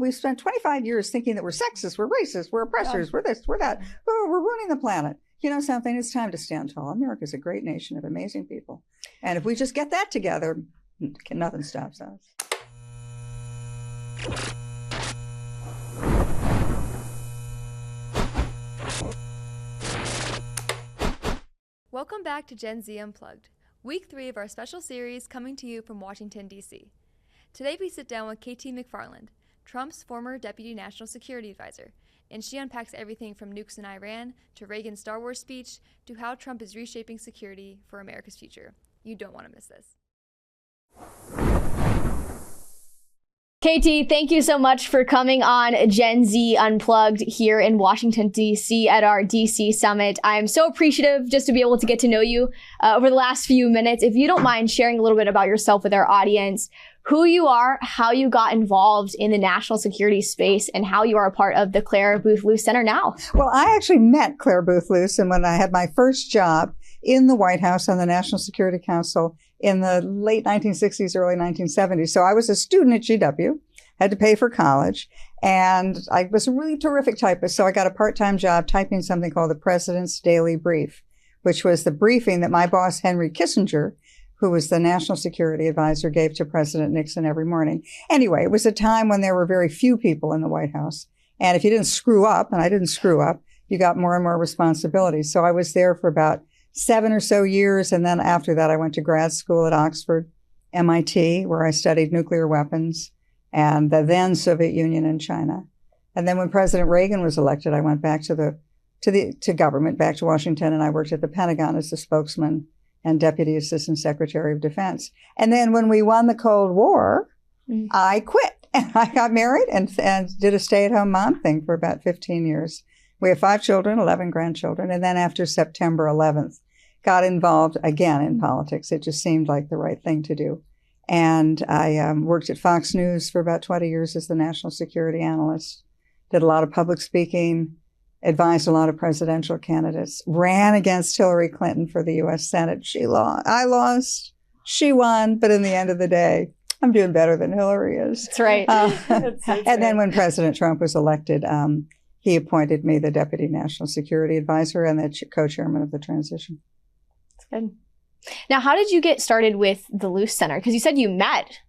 we spent 25 years thinking that we're sexist, we're racist, we're oppressors, we're this, we're that. Oh, we're ruining the planet. You know something? It's time to stand tall. America's a great nation of amazing people. And if we just get that together, nothing stops us. Welcome back to Gen Z Unplugged, week 3 of our special series coming to you from Washington, D.C. Today we sit down with KT McFarland, Trump's former Deputy National Security Advisor, and she unpacks everything from nukes in Iran to Reagan's Star Wars speech to how Trump is reshaping security for America's future. You don't want to miss this. KT, thank you so much for coming on Gen Z Unplugged here in Washington, D.C. at our D.C. Summit. I am so appreciative just to be able to get to know you over the last few minutes. If you don't mind sharing a little bit about yourself with our audience, who you are, how you got involved in the national security space, and how you are a part of the Clare, Boothe, Luce Center now. Well, I actually met Clare, Boothe, Luce, and when I had my first job in the White House on the National Security Council in the late 1960s, early 1970s. So I was a student at GW, had to pay for college, and I was a really terrific typist. So I got a part-time job typing something called the President's Daily Brief, which was the briefing that my boss, Henry Kissinger, who was the national security advisor, gave to President Nixon every morning. Anyway, it was a time when there were very few people in the White House. And if you didn't screw up, and I didn't screw up, you got more and more responsibilities. So I was there for about 7 or so years. And then after that, I went to grad school at Oxford, MIT, where I studied nuclear weapons and the then Soviet Union and China. And then when President Reagan was elected, I went back to government, back to Washington, and I worked at the Pentagon as the spokesman and Deputy Assistant Secretary of Defense. And then when we won the Cold War, I quit and I got married and did a stay-at-home mom thing for about 15 years. We have 5 children, 11 grandchildren. And then after September 11th, got involved again in politics. It just seemed like the right thing to do. And I worked at Fox News for about 20 years as the national security analyst, did a lot of public speaking, advised a lot of presidential candidates, ran against Hillary Clinton for the U.S. Senate. She lost. I lost. She won. But in the end of the day, I'm doing better than Hillary is. That's right. And then when President Trump was elected, he appointed me the Deputy National Security Advisor and the co-chairman of the transition. That's good. Now, how did you get started with the Luce Center? Because you said you met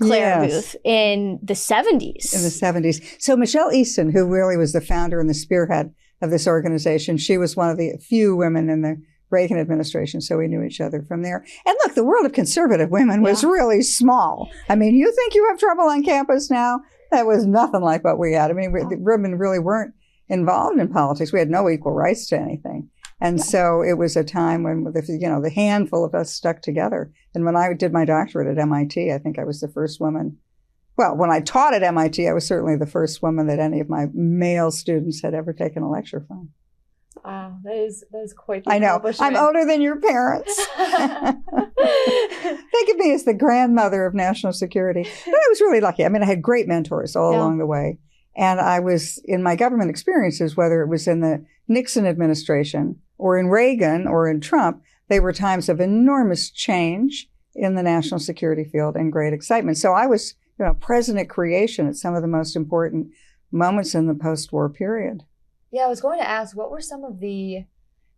Clare Boothe in the 70s. In the 70s. So Michelle Easton, who really was the founder and the spearhead of this organization, she was one of the few women in the Reagan administration, so we knew each other from there. And look, the world of conservative women was really small. I mean, you think you have trouble on campus now? That was nothing like what we had. I mean, the women really weren't involved in politics. We had no equal rights to anything. And so it was a time when, the handful of us stuck together. And when I did my doctorate at MIT, I think I was the first woman. Well, when I taught at MIT, I was certainly the first woman that any of my male students had ever taken a lecture from. Wow, that is quite the I know. I'm older than your parents. Think of me as the grandmother of national security. But I was really lucky. I mean, I had great mentors all along the way. And I was, in my government experiences, whether it was in the Nixon administration or in Reagan or in Trump, they were times of enormous change in the national security field and great excitement. So I was, present at creation at some of the most important moments in the post-war period. Yeah, I was going to ask, what were some of the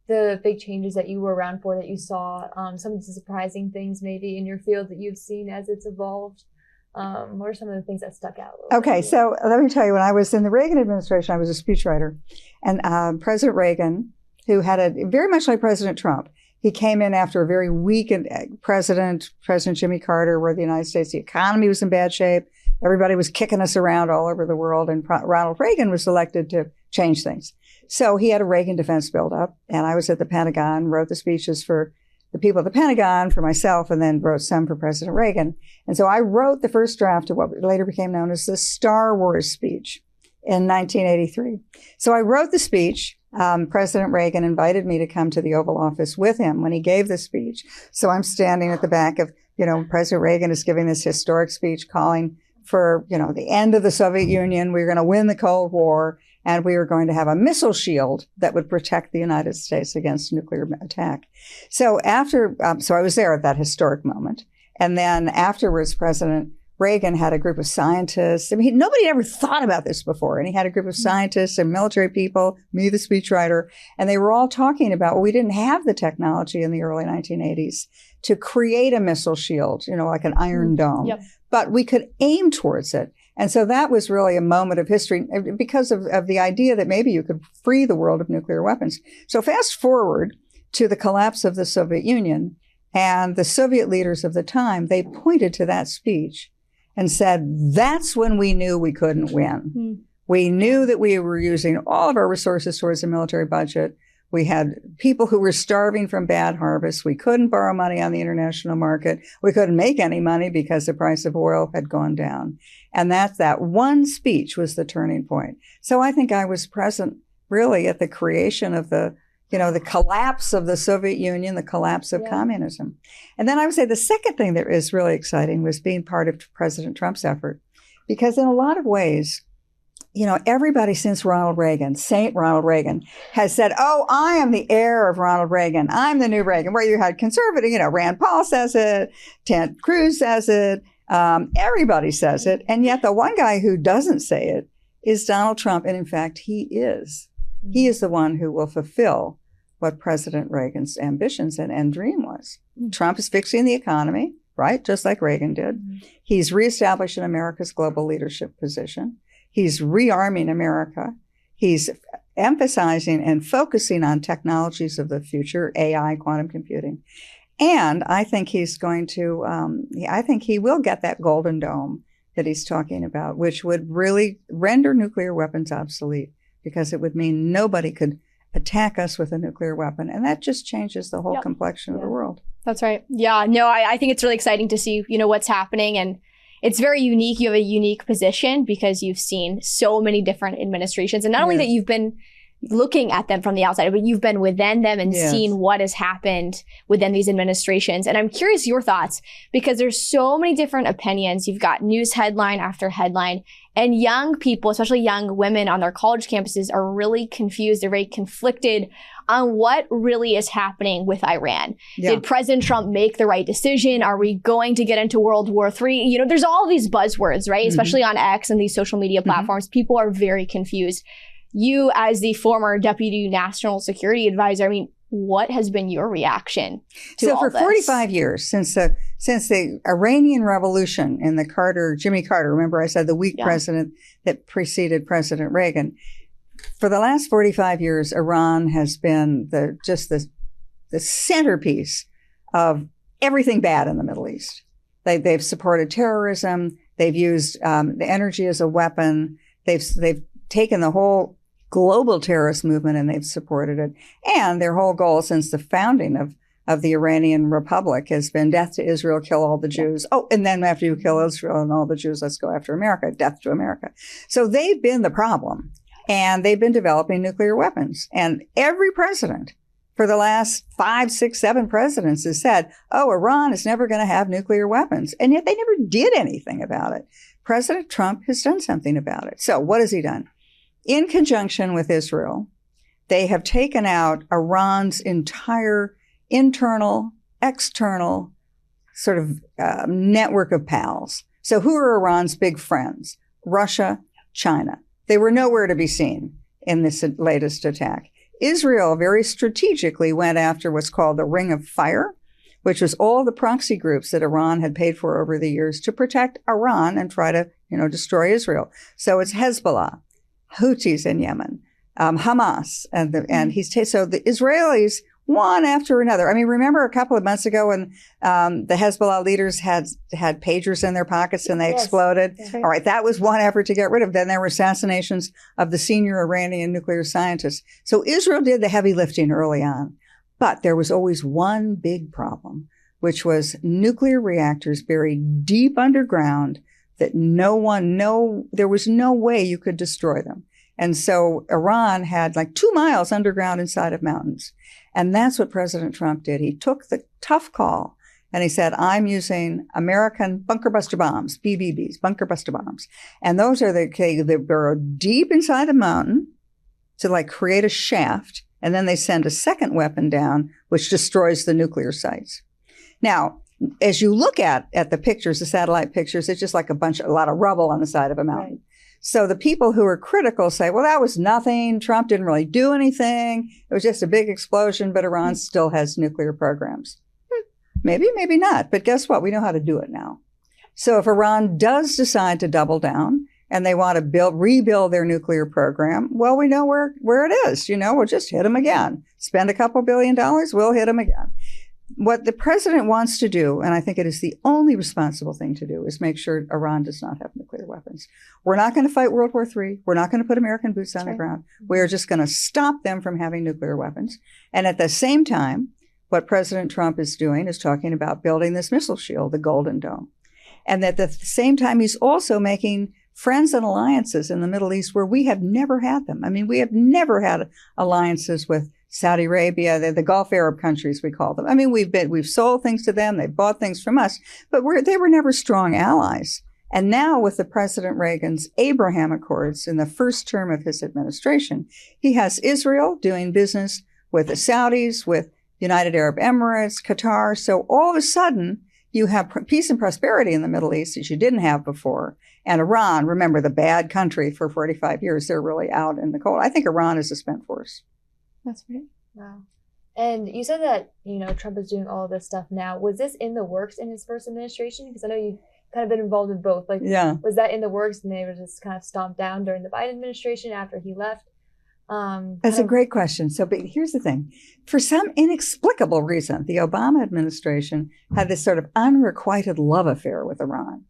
big changes that you were around for that you saw? Some of the surprising things maybe in your field that you've seen as it's evolved? What are some of the things that stuck out? Okay, so let me tell you, when I was in the Reagan administration, I was a speechwriter. And President Reagan, who had very much like President Trump, he came in after a very weak President Jimmy Carter, where the United States, the economy was in bad shape. Everybody was kicking us around all over the world. And Ronald Reagan was elected to change things. So he had a Reagan defense buildup. And I was at the Pentagon, wrote the speeches for the people at the Pentagon, for myself, and then wrote some for President Reagan. And so I wrote the first draft of what later became known as the Star Wars speech in 1983. So I wrote the speech. President Reagan invited me to come to the Oval Office with him when he gave the speech. So I'm standing at the back of, President Reagan is giving this historic speech calling for, the end of the Soviet Union. We were going to win the Cold War, and we were going to have a missile shield that would protect the United States against nuclear attack. So so I was there at that historic moment. And then afterwards, President Reagan had a group of scientists. I mean, nobody ever thought about this before. And he had a group of scientists and military people, me, the speechwriter, and they were all talking about, well, we didn't have the technology in the early 1980s to create a missile shield, like an Iron Dome, but we could aim towards it. And so that was really a moment of history because of the idea that maybe you could free the world of nuclear weapons. So fast forward to the collapse of the Soviet Union, and the Soviet leaders of the time, they pointed to that speech and said, that's when we knew we couldn't win. We knew that we were using all of our resources towards the military budget. We had people who were starving from bad harvests. We couldn't borrow money on the international market. We couldn't make any money because the price of oil had gone down. And that one speech was the turning point. So I think I was present really at the creation of the collapse of the Soviet Union, the collapse of communism. And then I would say the second thing that is really exciting was being part of President Trump's effort. Because in a lot of ways, everybody since Saint Ronald Reagan, has said, oh, I am the heir of Ronald Reagan. I'm the new Reagan, where you had conservative, Rand Paul says it, Ted Cruz says it, everybody says it. And yet the one guy who doesn't say it is Donald Trump. And in fact, he is. He is the one who will fulfill what President Reagan's ambitions and dream was. Trump is fixing the economy, right? Just like Reagan did. He's reestablishing America's global leadership position. He's rearming America. He's emphasizing and focusing on technologies of the future, AI, quantum computing. And I think he's going to, I think he will get that golden dome that he's talking about, which would really render nuclear weapons obsolete, because it would mean nobody could attack us with a nuclear weapon. And that just changes the whole complexion of the world. That's right. Yeah, no, I think it's really exciting to see, what's happening. And it's very unique. You have a unique position because you've seen so many different administrations. And not only that you've been looking at them from the outside, but you've been within them and seen what has happened within these administrations. And I'm curious your thoughts, because there's so many different opinions. You've got news headline after headline, and young people, especially young women on their college campuses, are really confused. They're very conflicted on what really is happening with Iran. Did President Trump make the right decision? Are we going to get into World War III? There's all these buzzwords, right? Especially on X and these social media platforms. People are very confused. You, as the former Deputy National Security Advisor, what has been your reaction to all this? So for 45 years, since the Iranian Revolution in Jimmy Carter, remember I said the weak president that preceded President Reagan, for the last 45 years, Iran has been the centerpiece of everything bad in the Middle East. They've supported terrorism. They've used the energy as a weapon. They've taken the whole global terrorist movement and they've supported it. And their whole goal since the founding of the Iranian Republic has been death to Israel, kill all the Jews. Oh, and then after you kill Israel and all the Jews, let's go after America, death to America. So they've been the problem, and they've been developing nuclear weapons. And every president for the last 5, 6, 7 presidents has said, oh, Iran is never going to have nuclear weapons. And yet they never did anything about it. President Trump has done something about it. So what has he done? In conjunction with Israel, they have taken out Iran's entire internal, external sort of network of pals. So who are Iran's big friends? Russia, China. They were nowhere to be seen in this latest attack. Israel very strategically went after what's called the Ring of Fire, which was all the proxy groups that Iran had paid for over the years to protect Iran and try to, destroy Israel. So it's Hezbollah, Houthis in Yemen, Hamas, and so the Israelis, one after another. Remember a couple of months ago when the Hezbollah leaders had pagers in their pockets and they exploded? Right. All right, that was one effort to get rid of. Then there were assassinations of the senior Iranian nuclear scientists. So Israel did the heavy lifting early on. But there was always one big problem, which was nuclear reactors buried deep underground that there was no way you could destroy them. And so Iran had 2 miles underground inside of mountains. And that's what President Trump did. He took the tough call and he said, I'm using American bunker buster bombs, BBBs, bunker buster bombs. And those are they burrow deep inside the mountain to create a shaft. And then they send a second weapon down, which destroys the nuclear sites. Now, as you look at the pictures, the satellite pictures, it's just like a lot of rubble on the side of a mountain. Right. So the people who are critical say, well, that was nothing. Trump didn't really do anything. It was just a big explosion, but Iran still has nuclear programs. Maybe, maybe not. But guess what? We know how to do it now. So if Iran does decide to double down and they want to rebuild their nuclear program, well, we know where it is. We'll just hit them again. Spend a couple $1 billion, we'll hit them again. What the president wants to do, and I think it is the only responsible thing to do, is make sure Iran does not have nuclear weapons. We're not going to fight World War III. We're not going to put American boots on the ground. We are just going to stop them from having nuclear weapons. And at the same time, what President Trump is doing is talking about building this missile shield, the Golden Dome. And at the same time, he's also making friends and alliances in the Middle East where we have never had them. I mean, we have never had alliances with Saudi Arabia, the Gulf Arab countries, we call them. I mean, we've sold things to them, they've bought things from us, but they were never strong allies. And now with the President Reagan's Abraham Accords in the first term of his administration, he has Israel doing business with the Saudis, with United Arab Emirates, Qatar. So all of a sudden, you have peace and prosperity in the Middle East that you didn't have before. And Iran, remember the bad country for 45 years, they're really out in the cold. I think Iran is a spent force. That's right. Wow. And you said that, Trump is doing all of this stuff now. Was this in the works in his first administration? Because I know you've kind of been involved in both. Was that in the works and they were just kind of stomped down during the Biden administration after he left? That's a great question. But here's the thing. For some inexplicable reason, the Obama administration had this sort of unrequited love affair with Iran.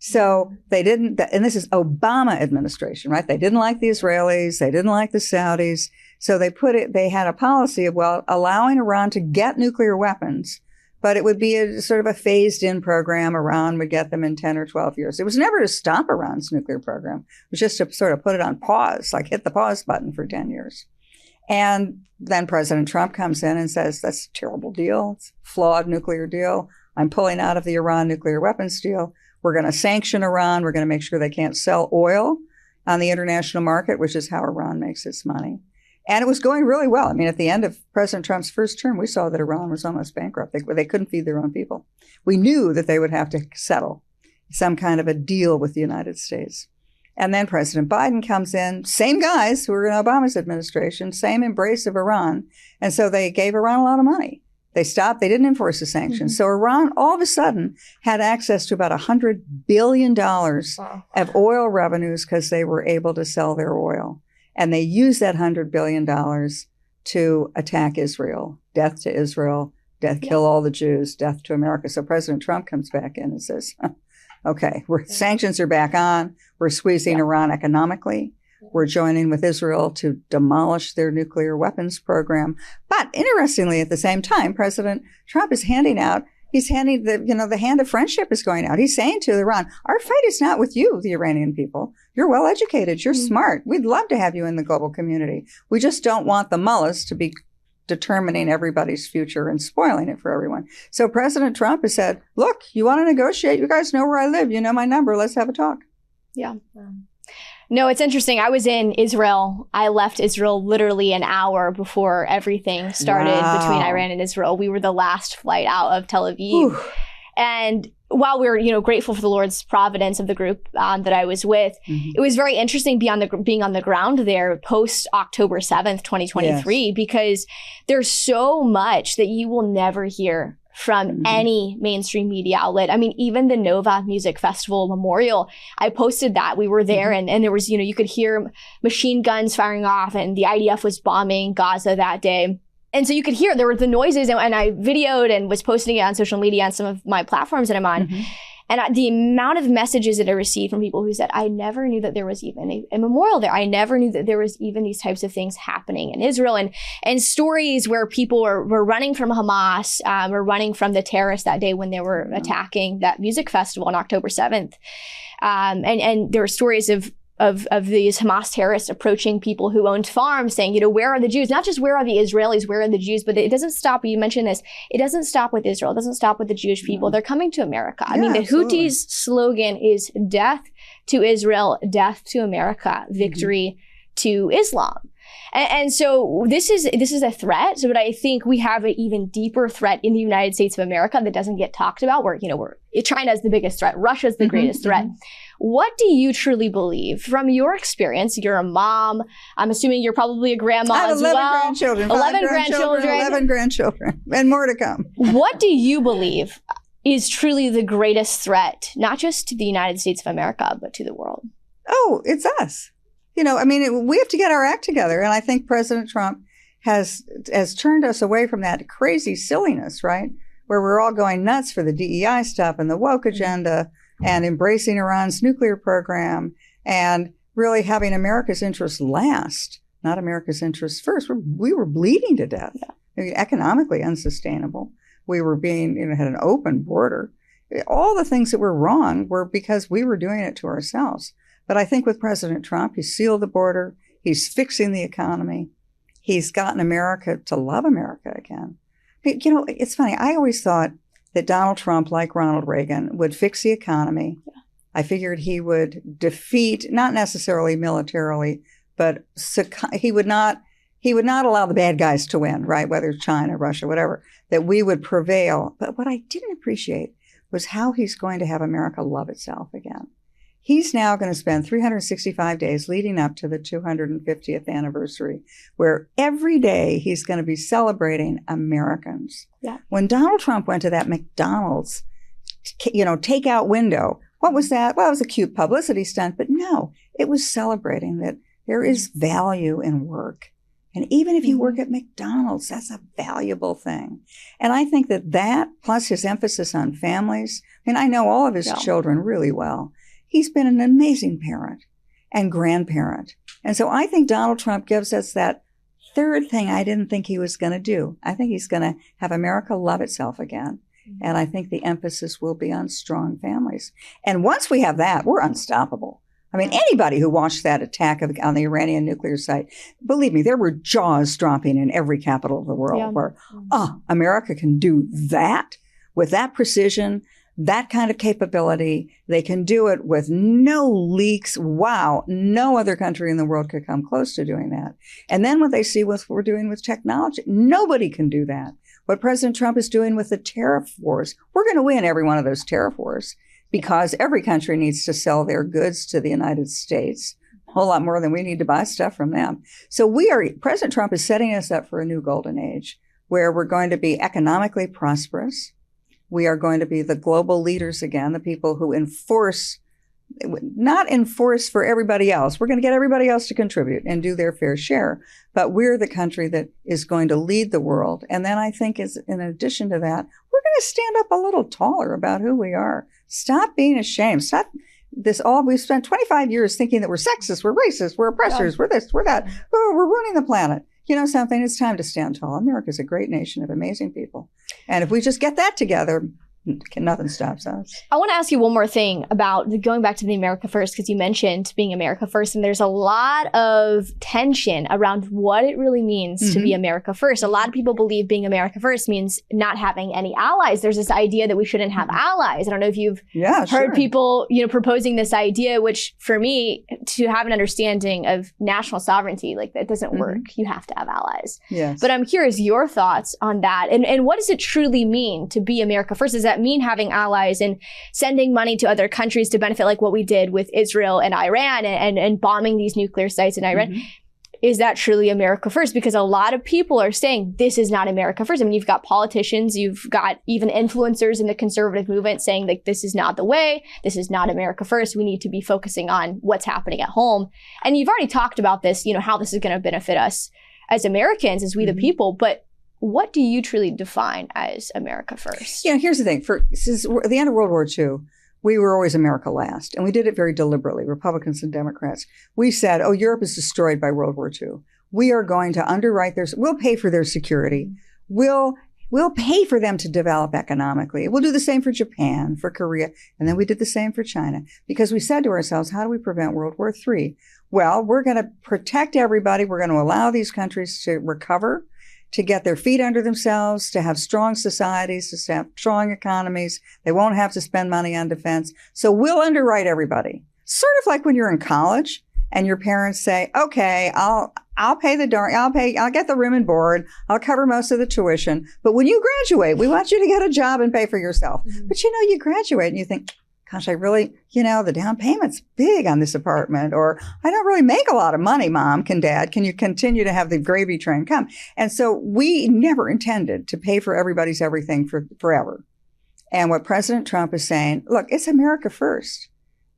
So they didn't, and this is Obama administration, right? They didn't like the Israelis. They didn't like the Saudis. So they had a policy of, allowing Iran to get nuclear weapons, but it would be a sort of a phased in program. Iran would get them in 10 or 12 years. It was never to stop Iran's nuclear program. It was just to sort of put it on pause, like hit the pause button for 10 years. And then President Trump comes in and says, that's a terrible deal. It's a flawed nuclear deal. I'm pulling out of the Iran nuclear weapons deal. We're going to sanction Iran. We're going to make sure they can't sell oil on the international market, which is how Iran makes its money. And it was going really well. I mean, at the end of President Trump's first term, we saw that Iran was almost bankrupt. They couldn't feed their own people. We knew that they would have to settle some kind of a deal with the United States. And then President Biden comes in, same guys who were in Obama's administration, same embrace of Iran. And so they gave Iran a lot of money. They didn't enforce the sanctions. So Iran all of a sudden had access to about $100 billion of oil revenues because they were able to sell their oil. And they used that $100 billion to attack Israel. Death to Israel, kill all the Jews, death to America. So President Trump comes back in and says, okay, sanctions are back on. We're squeezing Iran economically. We're joining with Israel to demolish their nuclear weapons program. But interestingly, at the same time, President Trump is handing the hand of friendship is going out. He's saying to Iran, our fight is not with you, the Iranian people. You're well educated. You're smart. We'd love to have you in the global community. We just don't want the mullahs to be determining everybody's future and spoiling it for everyone. So President Trump has said, look, you want to negotiate? You guys know where I live. You know my number. Let's have a talk. Yeah. No, it's interesting. I was in Israel. I left Israel literally an hour before everything started between Iran and Israel. We were the last flight out of Tel Aviv. Whew. And while we were, grateful for the Lord's providence of the group that I was with, it was very interesting being on the ground there post October 7th, 2023, because there's so much that you will never hear from any mainstream media outlet. I mean, even the Nova Music Festival Memorial, I posted that. We were there and there was, you could hear machine guns firing off and the IDF was bombing Gaza that day. And so you could hear there were the noises and I videoed and was posting it on social media on some of my platforms that I'm on. And the amount of messages that I received from people who said, I never knew that there was even a memorial there. I never knew that there was even these types of things happening in Israel. And stories where people were running from Hamas, or running from the terrorists that day when they were attacking that music festival on October 7th. And there were stories of these Hamas terrorists approaching people who owned farms saying, where are the Jews? Not just where are the Israelis, where are the Jews? But it doesn't stop. You mentioned this. It doesn't stop with Israel. It doesn't stop with the Jewish people. They're coming to America. I mean, the Houthis' slogan is death to Israel, death to America, victory to Islam. And so this is a threat, but I think we have an even deeper threat in the United States of America that doesn't get talked about, where, China is the biggest threat. Russia is the greatest threat. What do you truly believe from your experience? You're a mom. I'm assuming you're probably a grandma I have as 11 well. grandchildren. 11 grandchildren, and more to come. What do you believe is truly the greatest threat, not just to the United States of America, but to the world? Oh, it's us. We have to get our act together. And I think President Trump has turned us away from that crazy silliness, right? Where we're all going nuts for the DEI stuff and the woke agenda and embracing Iran's nuclear program and really having America's interests last, not America's interests first. We were bleeding to death. Economically unsustainable. We were had an open border. All the things that were wrong were because we were doing it to ourselves. But I think with President Trump, he sealed the border. He's fixing the economy. He's gotten America to love America again. It's funny. I always thought that Donald Trump, like Ronald Reagan, would fix the economy. Yeah. I figured he would defeat, not necessarily militarily, but he would not allow the bad guys to win, right? Whether it's China, Russia, whatever, that we would prevail. But what I didn't appreciate was how he's going to have America love itself again. He's now going to spend 365 days leading up to the 250th anniversary, where every day he's going to be celebrating Americans. Yeah. When Donald Trump went to that McDonald's, takeout window, what was that? Well, it was a cute publicity stunt, but no, it was celebrating that there is value in work. And even if you work at McDonald's, that's a valuable thing. And I think that plus his emphasis on families, I know all of his children really well. He's been an amazing parent and grandparent. And so I think Donald Trump gives us that third thing I didn't think he was going to do. I think he's going to have America love itself again. And I think the emphasis will be on strong families. And once we have that, we're unstoppable. Anybody who watched that attack on the Iranian nuclear site, believe me, there were jaws dropping in every capital of the world where, America can do that with that precision, that kind of capability. They can do it with no leaks. Wow. No other country in the world could come close to doing that. And then when they see what we're doing with technology, nobody can do that. What President Trump is doing with the tariff wars, we're going to win every one of those tariff wars because every country needs to sell their goods to the United States, a whole lot more than we need to buy stuff from them. So President Trump is setting us up for a new golden age where we're going to be economically prosperous. We are going to be the global leaders again, the people who not enforce for everybody else. We're going to get everybody else to contribute and do their fair share. But we're the country that is going to lead the world. And then I think in addition to that, we're going to stand up a little taller about who we are. Stop being ashamed. Stop we've spent 25 years thinking that we're sexist, we're racist, we're oppressors, we're this, we're that. Oh, we're ruining the planet. You know something? It's time to stand tall. America's a great nation of amazing people. And if we just get that together, nothing stops us. I want to ask you one more thing about going back to the America First, because you mentioned being America First, and there's a lot of tension around what it really means to be America First. A lot of people believe being America First means not having any allies. There's this idea that we shouldn't have allies. I don't know if you've heard people, proposing this idea, which for me, to have an understanding of national sovereignty, like that doesn't work. You have to have allies. Yes. But I'm curious your thoughts on that. And what does it truly mean to be America First? Does that mean having allies and sending money to other countries to benefit, like what we did with Israel and Iran and bombing these nuclear sites in Iran? Is that truly America First? Because a lot of people are saying this is not America First. You've got politicians, you've got even influencers in the conservative movement saying like this is not the way, this is not America First. We need to be focusing on what's happening at home. And you've already talked about this, how this is going to benefit us as Americans, as we the people, but what do you truly define as America First? Here's the thing. Since the end of World War II, we were always America last. And we did it very deliberately, Republicans and Democrats. We said, Europe is destroyed by World War II. We are going to underwrite we'll pay for their security. We'll pay for them to develop economically. We'll do the same for Japan, for Korea. And then we did the same for China. Because we said to ourselves, how do we prevent World War III? Well, we're going to protect everybody. We're going to allow these countries to recover, to get their feet under themselves, to have strong societies, to have strong economies. They won't have to spend money on defense. So we'll underwrite everybody. Sort of like when you're in college and your parents say, okay, I'll I'll pay I'll get the room and board. I'll cover most of the tuition. But when you graduate, we want you to get a job and pay for yourself. Mm-hmm. But you graduate and you think, gosh, I really, the down payment's big on this apartment, or I don't really make a lot of money, Mom, Dad. Can you continue to have the gravy train come? And so we never intended to pay for everybody's everything forever. And what President Trump is saying, look, it's America first.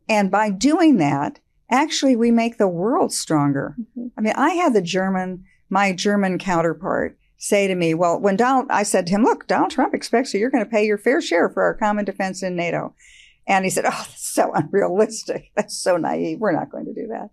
And by doing that, actually, we make the world stronger. Mm-hmm. I mean, I had my German counterpart say to me, well, I said to him, look, Donald Trump expects you're going to pay your fair share for our common defense in NATO. And he said, oh, that's so unrealistic. That's so naive. We're not going to do that.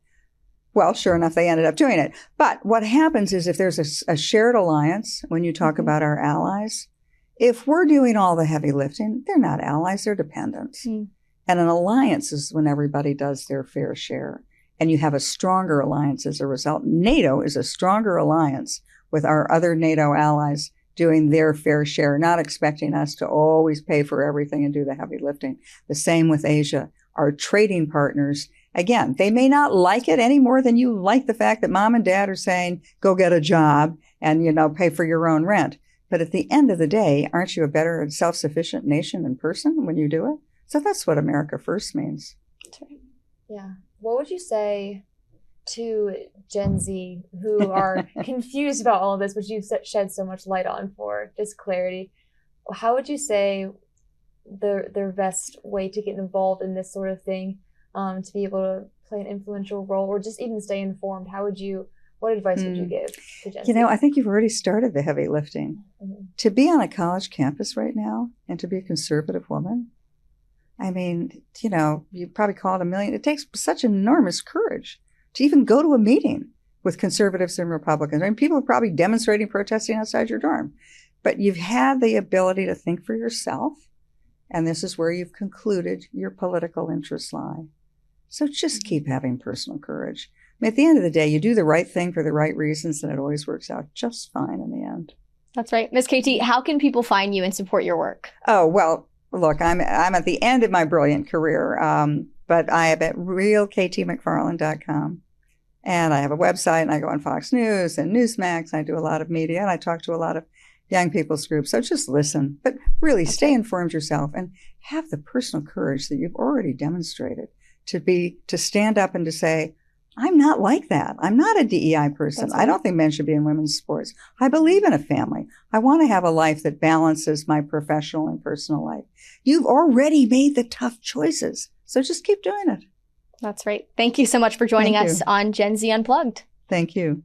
Well, sure enough, they ended up doing it. But what happens is if there's a shared alliance, when you talk about our allies, if we're doing all the heavy lifting, they're not allies, they're dependents. Mm. And an alliance is when everybody does their fair share. And you have a stronger alliance as a result. NATO is a stronger alliance with our other NATO allies doing their fair share, not expecting us to always pay for everything and do the heavy lifting. The same with Asia. Our trading partners, again, they may not like it any more than you like the fact that Mom and Dad are saying, go get a job and, pay for your own rent. But at the end of the day, aren't you a better self-sufficient nation in person when you do it? So that's what America first means. That's right. Yeah. What would you say to Gen Z who are confused about all of this, which you've shed so much light on for just clarity? How would you say their best way to get involved in this sort of thing, to be able to play an influential role or just even stay informed? What advice would you give to Gen Z? I think you've already started the heavy lifting. Mm-hmm. To be on a college campus right now and to be a conservative woman, I mean, you probably call it 1 million. It takes such enormous courage to even go to a meeting with conservatives and Republicans. I mean, people are probably demonstrating, protesting outside your dorm. But you've had the ability to think for yourself, and this is where you've concluded your political interests lie. So just keep having personal courage. I mean, at the end of the day, you do the right thing for the right reasons, and it always works out just fine in the end. That's right. Ms. KT, how can people find you and support your work? Oh, well, look, I'm at the end of my brilliant career, but I am at realktmcfarland.com. And I have a website, and I go on Fox News and Newsmax. And I do a lot of media, and I talk to a lot of young people's groups. So just listen, but really stay informed yourself and have the personal courage that you've already demonstrated to stand up and to say, I'm not like that. I'm not a DEI person. Right. I don't think men should be in women's sports. I believe in a family. I want to have a life that balances my professional and personal life. You've already made the tough choices. So just keep doing it. That's right. Thank you so much for joining us on Gen Z Unplugged. Thank you.